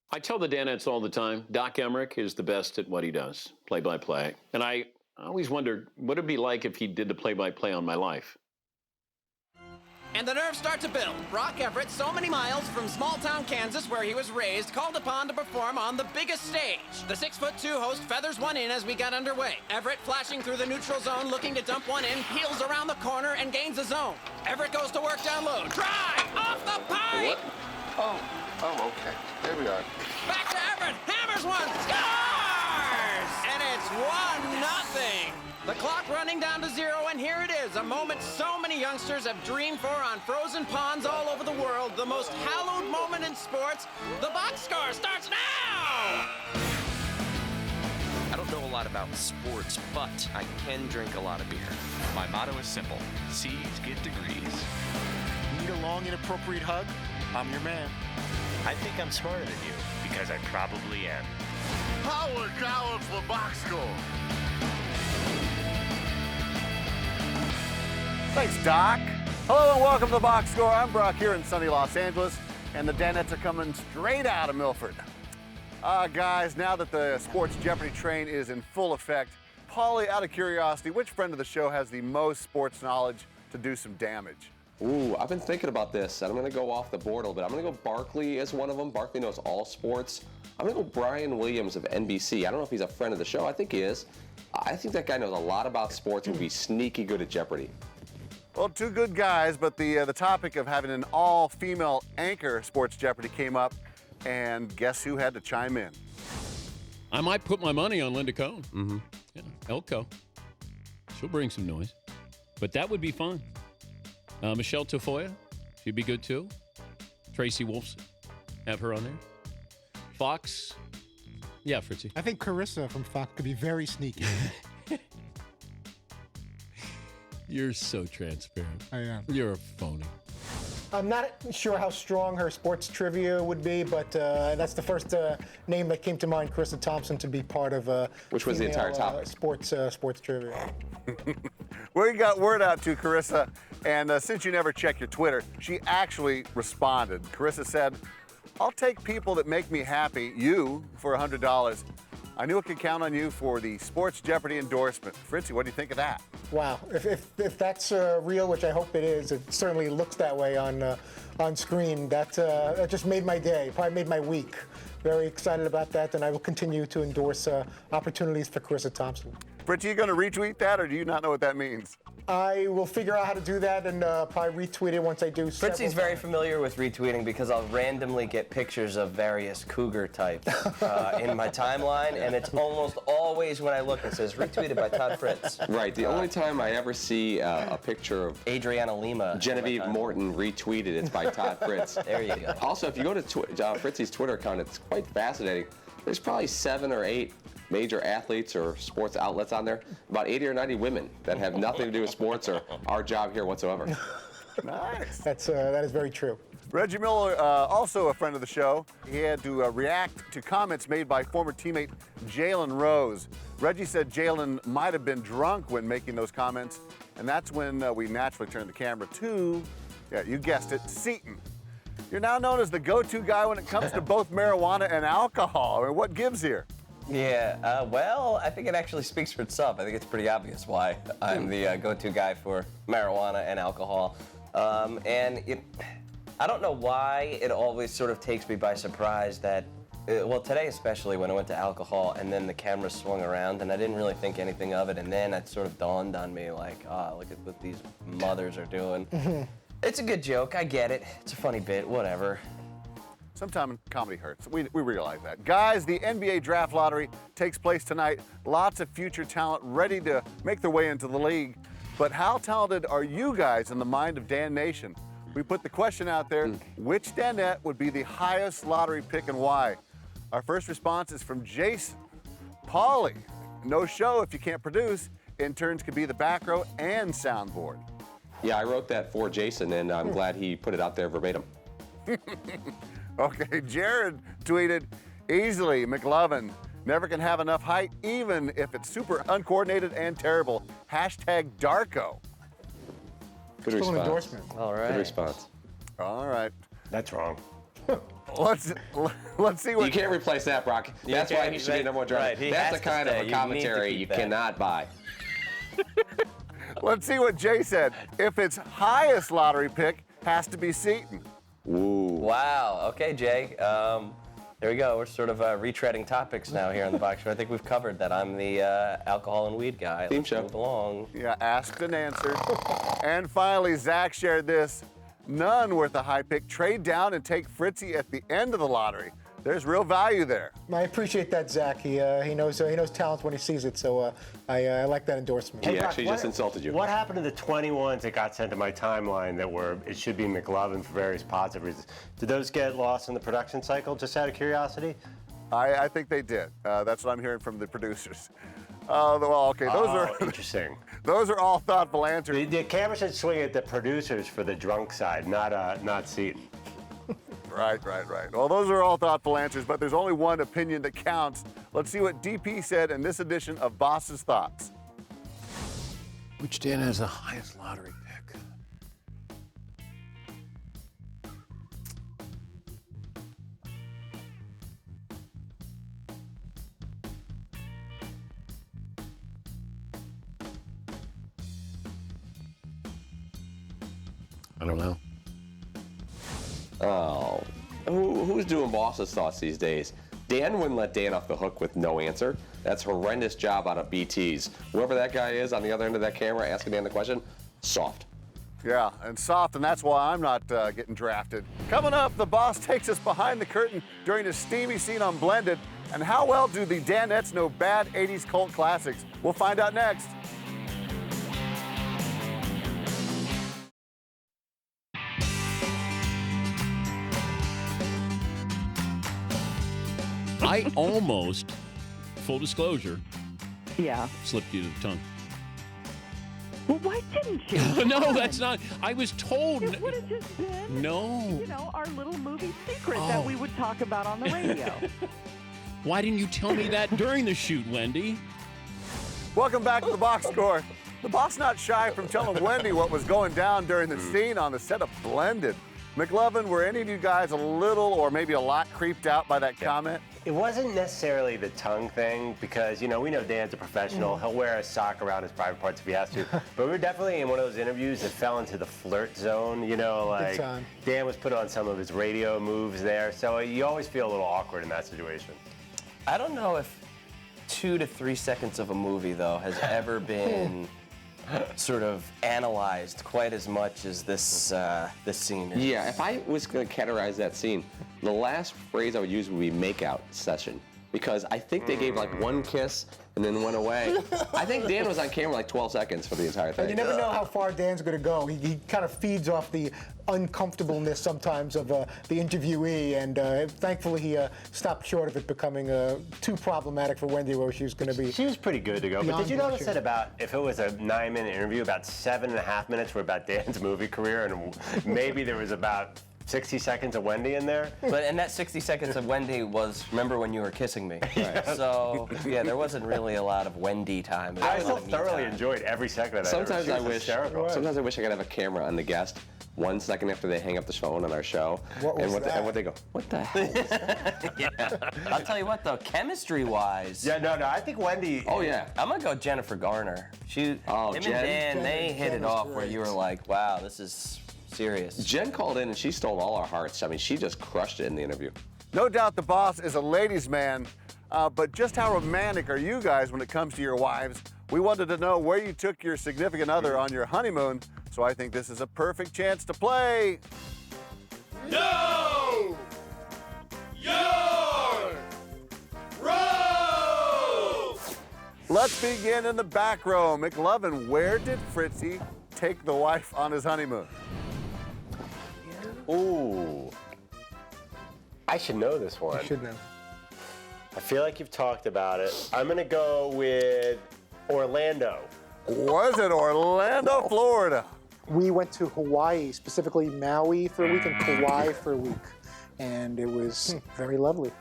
I tell the Danettes all the time, Doc Emmerich is the best at what he does, play-by-play. And I always wondered, what it'd be like if he did the play-by-play on my life. And the nerves start to build. Brock Everett, so many miles from small-town Kansas where he was raised, called upon to perform on the biggest stage. The 6'2" host feathers one in as we get underway. Everett flashing through the neutral zone, looking to dump one in, peels around the corner and gains a zone. Everett goes to work down low. Drive! Off the pipe! What? Oh, okay. There we are. Back to Everett, hammers one, scores! And it's 1-0. The clock running down to 0, and here it is, a moment so many youngsters have dreamed for on frozen ponds all over the world. The most hallowed moment in sports. The box score starts now! I don't know a lot about sports, but I can drink a lot of beer. My motto is simple. C's get degrees. Need a long, inappropriate hug? I'm your man. I think I'm smarter than you, because I probably am. Howard Collins for box score. Thanks, Doc. Hello and welcome to the Box Score. I'm Brock here in sunny Los Angeles, and the Danettes are coming straight out of Milford. Guys, now that the Sports Jeopardy train is in full effect, Paulie, out of curiosity, which friend of the show has the most sports knowledge to do some damage? Ooh, I've been thinking about this, and I'm going to go off the board a little bit. I'm going to go Barkley as one of them. Barkley knows all sports. I'm going to go Brian Williams of NBC. I don't know if he's a friend of the show. I think he is. I think that guy knows a lot about sports and would be sneaky good at Jeopardy. Well, two good guys, but the topic of having an all-female anchor Sports Jeopardy came up, and guess who had to chime in? I might put my money on Linda Cohn. Mm-hmm. Yeah, Elko. She'll bring some noise. But that would be fun. Michelle Tafoya, she'd be good too. Tracy Wolfson, have her on there. Fox, yeah, Fritzy. I think Carissa from Fox could be very sneaky. You're so transparent. I am. You're a phony. I'm not sure how strong her sports trivia would be, but that's the first name that came to mind, Carissa Thompson, to be part of which was female, the entire topic. Sports trivia. We got word out to Carissa, and since you never check your Twitter, she actually responded. Carissa said, "I'll take people that make me happy, you, for $100. I knew I could count on you for the Sports Jeopardy endorsement." Fritzy, what do you think of that? Wow, if that's real, which I hope it is, it certainly looks that way on screen. That just made my day, probably made my week. Very excited about that, and I will continue to endorse opportunities for Carissa Thompson. Fritzy, you going to retweet that, or do you not know what that means? I will figure out how to do that and probably retweet it once I do. Fritzy's very familiar with retweeting because I'll randomly get pictures of various cougar types in my timeline, and it's almost always when I look, it says retweeted by Todd Fritz. Right. The only time I ever see a picture of Adriana Lima, Genevieve Morton retweeted, it's by Todd Fritz. There you go. Also, if you go to Fritzy's Twitter account, it's quite fascinating. There's probably 7 or 8 major athletes or sports outlets on there, about 80 or 90 women that have nothing to do with sports or our job here whatsoever. Nice. That is very true. Reggie Miller, also a friend of the show, he had to react to comments made by former teammate Jalen Rose. Reggie said Jalen might have been drunk when making those comments, and that's when we naturally turned the camera to, yeah, you guessed it, Seton. You're now known as the go-to guy when it comes to both marijuana and alcohol. I mean, what gives here? Yeah, well, I think it actually speaks for itself. I think it's pretty obvious why I'm the go-to guy for marijuana and alcohol. I don't know why it always sort of takes me by surprise that, well, today especially when I went to alcohol and then the camera swung around and I didn't really think anything of it, and then it sort of dawned on me like, look at what these mothers are doing. It's a good joke, I get it. It's a funny bit, whatever. Sometimes comedy hurts. We realize that. Guys, the NBA Draft Lottery takes place tonight. Lots of future talent ready to make their way into the league. But how talented are you guys in the mind of Dan Nation? We put the question out there, which Danette would be the highest lottery pick and why? Our first response is from Jason. Paulie, no show if you can't produce. Interns could be the back row and soundboard. Yeah, I wrote that for Jason, and I'm glad he put it out there verbatim. Okay, Jared tweeted, easily, McLovin. Never can have enough height, even if it's super uncoordinated and terrible. Hashtag Darko. Good response. Endorsement. All right. Good response. All right. That's wrong. let's see what. You can't replace that, Brock. That's why he should be number one driver. Right, That's the kind of a commentary you cannot buy. Let's see what Jay said. If its highest lottery pick has to be Seton. Ooh. Wow. Okay, Jay. There we go. We're sort of retreading topics now here on the Box Show. I think we've covered that. I'm the alcohol and weed guy. Theme Let's show. move along. Yeah, asked and answered. And finally, Zach shared this. None worth a high pick. Trade down and take Fritzy at the end of the lottery. There's real value there. I appreciate that, Zach. He knows talent when he sees it, so I like that endorsement. He actually just insulted you. What happened to the 21s that got sent to my timeline that were, it should be McLovin for various positive reasons? Did those get lost in the production cycle, just out of curiosity? I think they did. That's what I'm hearing from the producers. Well, okay, those are interesting. Those are all thoughtful answers. The camera should swing at the producers for the drunk side, not Seton. Right. Well, those are all thoughtful answers, but there's only one opinion that counts. Let's see what DP said in this edition of Boss's Thoughts. Which Dan has the highest lottery pick? I don't know. Oh, who's doing Boss's Thoughts these days? Dan wouldn't let Dan off the hook with no answer. That's a horrendous job out of BT's. Whoever that guy is on the other end of that camera asking Dan the question, soft. Yeah, and soft, and that's why I'm not getting drafted. Coming up, the boss takes us behind the curtain during a steamy scene on Blended. And how well do the Danettes know bad 80s cult classics? We'll find out next. I almost, full disclosure, yeah, slipped you the tongue. Well, why didn't you? No, that's not. I was told. It would have just been, no. Our little movie secret that we would talk about on the radio. Why didn't you tell me that during the shoot, Wendy? Welcome back to the Box Score. The boss not shy from telling Wendy what was going down during the scene on the set of Blended. McLovin, were any of you guys a little or maybe a lot creeped out by that comment? It wasn't necessarily the tongue thing because, we know Dan's a professional. He'll wear a sock around his private parts if he has to. But we were definitely in one of those interviews that fell into the flirt zone, like Dan was put on some of his radio moves there. So you always feel a little awkward in that situation. I don't know if 2 to 3 seconds of a movie, though, has ever been sort of analyzed quite as much as this this scene is. Yeah, if I was going to categorize that scene, the last phrase I would use would be makeout session. Because I think they gave like one kiss and then went away. I think Dan was on camera like 12 seconds for the entire thing. And you never know how far Dan's going to go. He kind of feeds off the uncomfortableness sometimes of the interviewee, and thankfully he stopped short of it becoming too problematic for Wendy where she was going to be. She was pretty good to go. But did you notice that about, if it was a 9-minute interview, about 7.5 minutes were about Dan's movie career, and maybe there was about 60 seconds of Wendy in there? And that 60 seconds of Wendy was, remember when you were kissing me? Right. So, yeah, there wasn't really a lot of Wendy time. I still thoroughly enjoyed every second of that. Sometimes I wish I could have a camera on the guest 1 second after they hang up the phone on our show. What they go, what the hell is that? Yeah. I'll tell you what, though, chemistry-wise. Yeah, no, I think Wendy. Oh, yeah. I'm going to go Jennifer Garner. Him and Dan, they hit it off where you were like, wow, this is serious. Jen called in and she stole all our hearts. I mean, she just crushed it in the interview. No doubt the boss is a ladies' man, but just how romantic are you guys when it comes to your wives? We wanted to know where you took your significant other on your honeymoon, so I think this is a perfect chance to play. No! Your row! Let's begin in the back row. McLovin, where did Fritzy take the wife on his honeymoon? Ooh. I should know this one. You should know. I feel like you've talked about it. I'm going to go with Orlando. Was it Orlando, Florida? We went to Hawaii, specifically Maui for a week and Kauai for a week. And it was very lovely.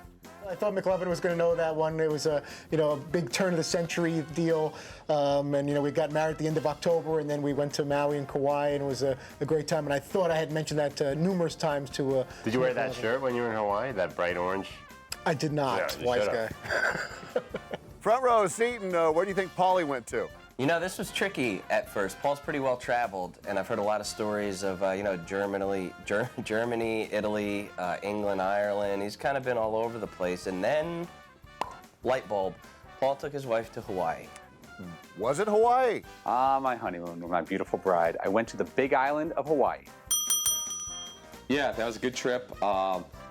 I thought McLovin was going to know that one. It was a big turn of the century deal, and we got married at the end of October, and then we went to Maui and Kauai, and it was a great time. And I thought I had mentioned that numerous times to. Did you wear that shirt when you were in Hawaii? That bright orange? I did not. Yeah, Wise guy. Front row, Seton, where do you think Paulie went to? This was tricky at first. Paul's pretty well traveled, and I've heard a lot of stories of, Germany, Italy, England, Ireland. He's kind of been all over the place. And then, light bulb, Paul took his wife to Hawaii. Was it Hawaii? My honeymoon with my beautiful bride. I went to the Big Island of Hawaii. Yeah, that was a good trip.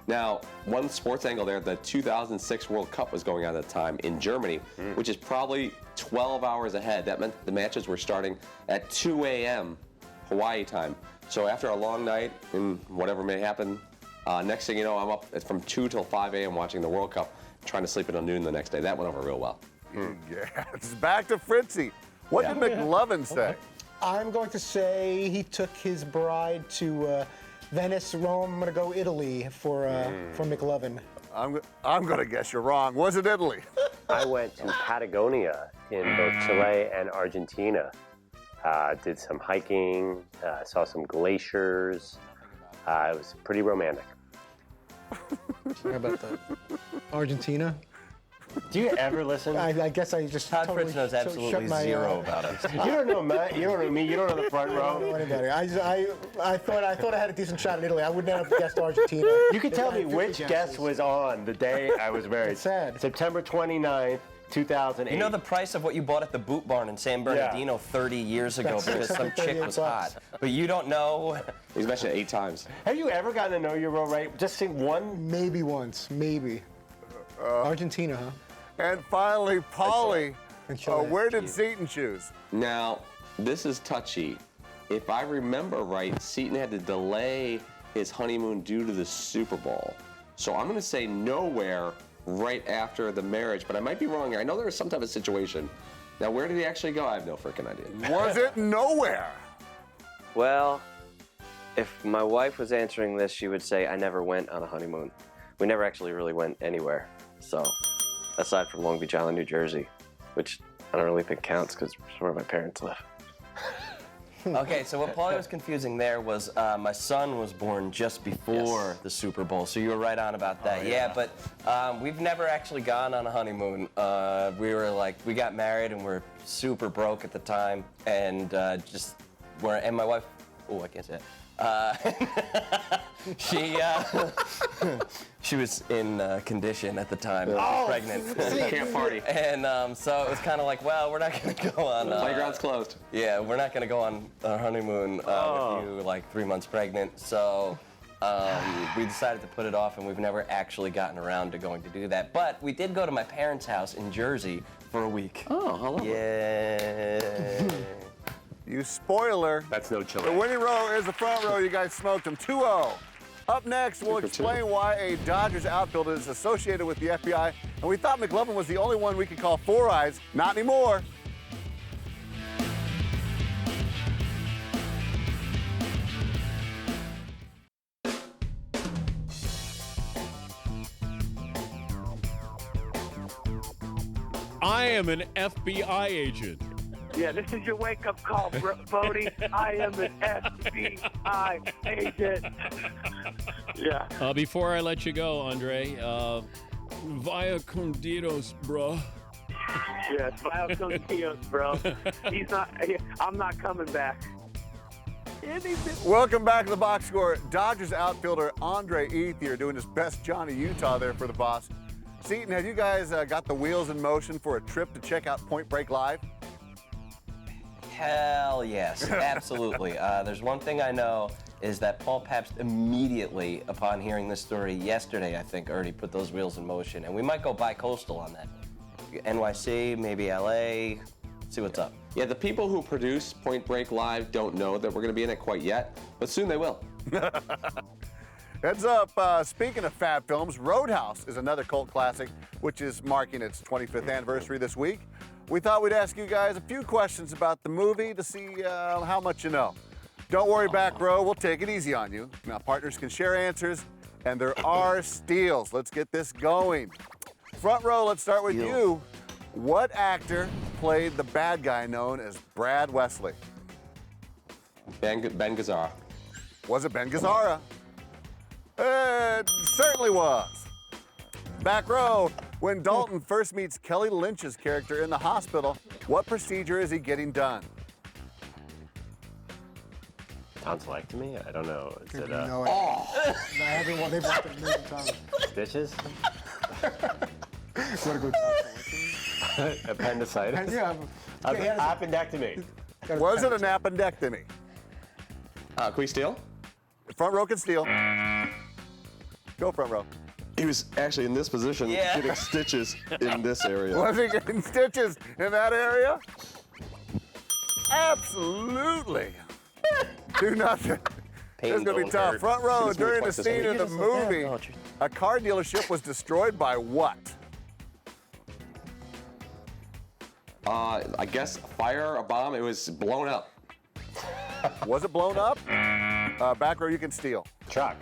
Now, one sports angle there, the 2006 World Cup was going on at the time in Germany, which is probably 12 hours ahead. That meant the matches were starting at 2 a.m. Hawaii time. So after a long night and whatever may happen, next thing you know, I'm up from 2 till 5 a.m. watching the World Cup, trying to sleep until noon the next day. That went over real well. Yeah, it's back to Fritzy. What did McLovin say? I'm going to say he took his bride to Venice, Rome. I'm going to go Italy for McLovin. I'm going to guess you're wrong. Was it Italy? I went to Patagonia in both Chile and Argentina. Did some hiking, saw some glaciers. It was pretty romantic. How about that? Argentina? Do you ever listen? I guess I just Todd totally Fritz knows absolutely zero about it. You don't know Matt. You don't know me. You don't know the front I don't know row. anybody. I thought I had a decent shot in Italy. I would not have guessed Argentina. You could tell me which guest was on the day I was married. It's sad. September 29th, 2008. You know the price of what you bought at the Boot Barn in San Bernardino 30 years ago That's because some chick was hot. But you don't know. He's mentioned it 8 times. Have you ever gotten to know your row right? Just seen one? Maybe once. Maybe. Argentina, huh? And finally, Paulie, where did Seton choose? Now, this is touchy. If I remember right, Seton had to delay his honeymoon due to the Super Bowl. So I'm going to say nowhere right after the marriage, but I might be wrong here. I know there was some type of situation. Now, where did he actually go? I have no freaking idea. Was it nowhere? Well, if my wife was answering this, she would say, I never went on a honeymoon. We never actually really went anywhere. So, aside from Long Beach Island, New Jersey, which I don't really think counts because it's where my parents live. Okay, so what Paulie was confusing there was my son was born just before the Super Bowl, so you were right on about that. Yeah, but we've never actually gone on a honeymoon. We got married and we're super broke at the time, and and my wife, I can't say it. She was in condition at the time, pregnant. Can't party. And so it was kind of like, well, we're not going to go on. Playground's closed. Yeah, we're not going to go on a honeymoon with you like 3 months pregnant. So we decided to put it off, and we've never actually gotten around to going to do that. But we did go to my parents' house in Jersey for a week. Oh, how lovely. Yeah. You spoiler. That's no Chile. The winning row is the front row. You guys smoked them 2-0. Up next, we'll explain why a Dodgers outfielder is associated with the FBI. And we thought McLovin was the only one we could call Four Eyes. Not anymore. I am an FBI agent. Yeah, this is your wake-up call, Bodie. I am an FBI agent. Yeah. Before I let you go, Andre, via conditos, bro. Yes, via conditos, bro. I'm not coming back. Welcome back to the box score. Dodgers outfielder Andre Ethier doing his best Johnny Utah there for the boss. Seton, have you guys got the wheels in motion for a trip to check out Point Break Live? Hell yes, absolutely. There's one thing I know is that Paul Pabst immediately, upon hearing this story yesterday, I think, already put those wheels in motion. And we might go bi-coastal on that. NYC, maybe LA, see what's up. Yeah, the people who produce Point Break Live don't know that we're going to be in it quite yet, but soon they will. Heads up, speaking of fab films, Roadhouse is another cult classic, which is marking its 25th anniversary this week. We thought we'd ask you guys a few questions about the movie to see how much you know. Don't worry, back row, we'll take it easy on you. Now, partners can share answers, And there are steals. Let's get this going. Front row, let's start with you. What actor played the bad guy known as Brad Wesley? Ben Gazzara. Was it Ben Gazzara? It certainly was. Back row, when Dalton first meets Kelly Lynch's character in the hospital, what procedure is he getting done? Tonsillectomy? I don't know. Is it No, I haven't one. They've watched it a million times. stitches? What a good Appendicitis? Yeah. Appendectomy. Was it an appendectomy? Can we steal? Front row can steal. Go front row. He was actually in this position getting stitches in this area. Was he getting stitches in that area? Absolutely. Do nothing. This is going to be tough. Front row, during the scene in the movie, a car dealership was destroyed by what? I guess a fire, a bomb. It was blown up. Was it blown up? Back row, you can steal. Truck.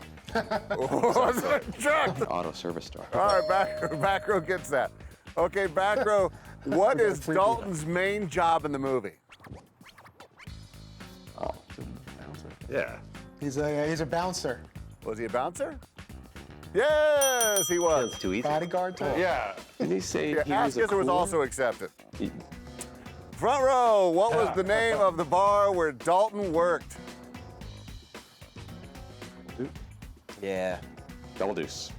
Was it a truck? Auto service store. All right, back row gets that. Okay, back row, what is Dalton's main job in the movie? Oh, yeah. He's a bouncer. Was he a bouncer? Yes, he was. That's too easy. Bodyguard type. Yeah. Did he say he Ask was a was cooler? also accepted. Front row, what was the name of the bar where Dalton worked? Yeah. Double Deuce.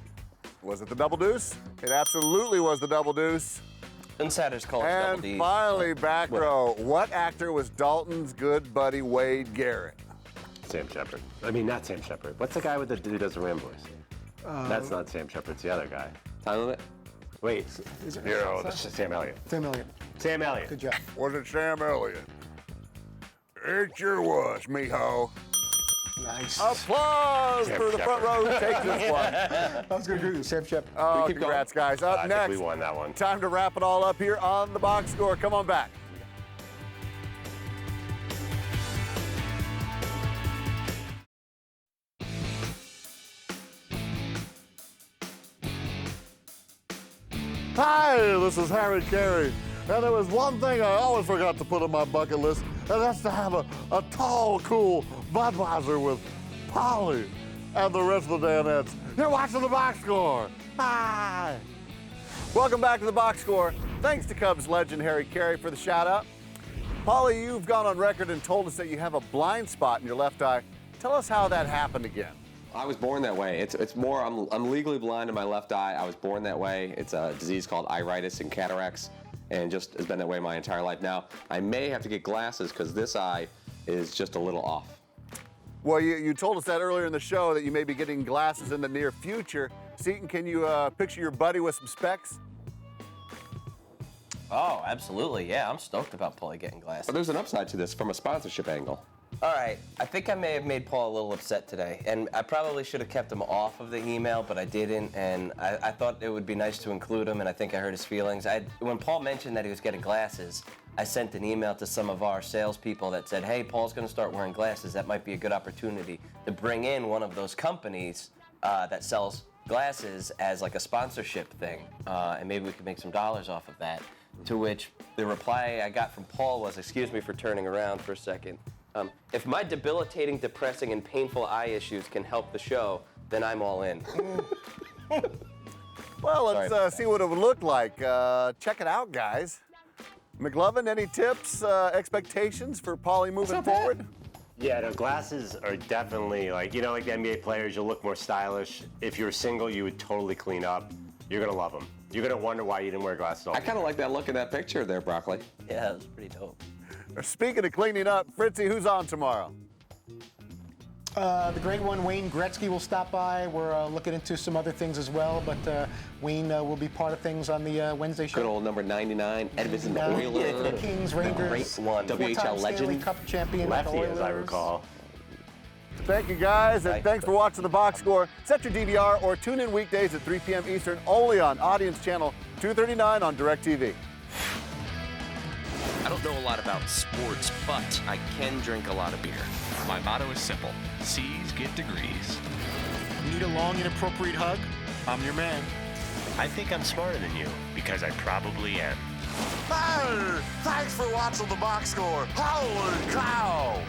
Was it the Double Deuce? It absolutely was the Double Deuce. Insiders call it Double And D. finally, back row, what actor was Dalton's good buddy Wade Garrett? Sam Shepard. I mean, not Sam Shepard. What's the guy with who does the Ramboys? That's not Sam Shepard. It's the other guy. Time limit? Wait. That's Sam Elliott. Sam Elliott. Sam Elliott. Good job. Was it Sam Elliott? It sure was, mijo. Nice. Applause Sam for the front row who takes this one. I was going to agree with Sam Shepard. Oh, congrats, guys. Up I think next, we won that one. time to wrap it all up here on the box score. Come on back. Hi, this is Harry Carey. And there was one thing I always forgot to put on my bucket list, and that's to have a tall, cool Budweiser with Polly and the rest of the Danettes. You're watching the box score. Hi. Welcome back to the box score. Thanks to Cubs legend Harry Carey for the shout out. Polly, you've gone on record and told us that you have a blind spot in your left eye. Tell us how that happened again. I was born that way. It's more, I'm legally blind in my left eye. I was born that way. It's a disease called iritis and cataracts, and just has been that way my entire life. Now, I may have to get glasses because this eye is just a little off. Well, you told us that earlier in the show that you may be getting glasses in the near future. Seaton, can you picture your buddy with some specs? Oh, absolutely. Yeah, I'm stoked about Paulie getting glasses. But there's an upside to this from a sponsorship angle. All right, I think I may have made Paul a little upset today, and I probably should have kept him off of the email, but I didn't, and I thought it would be nice to include him, and I think I hurt his feelings. When Paul mentioned that he was getting glasses, I sent an email to some of our salespeople that said, hey, Paul's going to start wearing glasses. That might be a good opportunity to bring in one of those companies that sells glasses as like a sponsorship thing, and maybe we could make some dollars off of that. To which the reply I got from Paul was, excuse me for turning around for a second. If my debilitating, depressing, and painful eye issues can help the show, then I'm all in. Well, let's see what it would look like. Check it out, guys. McLovin, any tips, expectations for Paulie moving forward? Yeah, no, glasses are definitely like the NBA players, you'll look more stylish. If you're single, you would totally clean up. You're going to love them. You're going to wonder why you didn't wear glasses all I kind of like that look in that picture there, Broccoli. Yeah, it was pretty dope. Speaking of cleaning up, Fritzy, who's on tomorrow? The great one, Wayne Gretzky, will stop by. We're looking into some other things as well, but Wayne will be part of things on the Wednesday show. Good old number 99, Edmonton Yeah, Oilers. the Kings, Rangers, Great one. WHL Stanley legend. Cup champion. Lefty, with the as I Oilers. recall. Thank you, guys, and thanks for watching the box score. Set your DVR or tune in weekdays at 3 p.m. Eastern only on Audience Channel 239 on DirecTV. I don't know a lot about sports, but I can drink a lot of beer. My motto is simple. C's get degrees. Need a long, inappropriate hug? I'm your man. I think I'm smarter than you, because I probably am. Hey, thanks for watching the box score. Holy cow!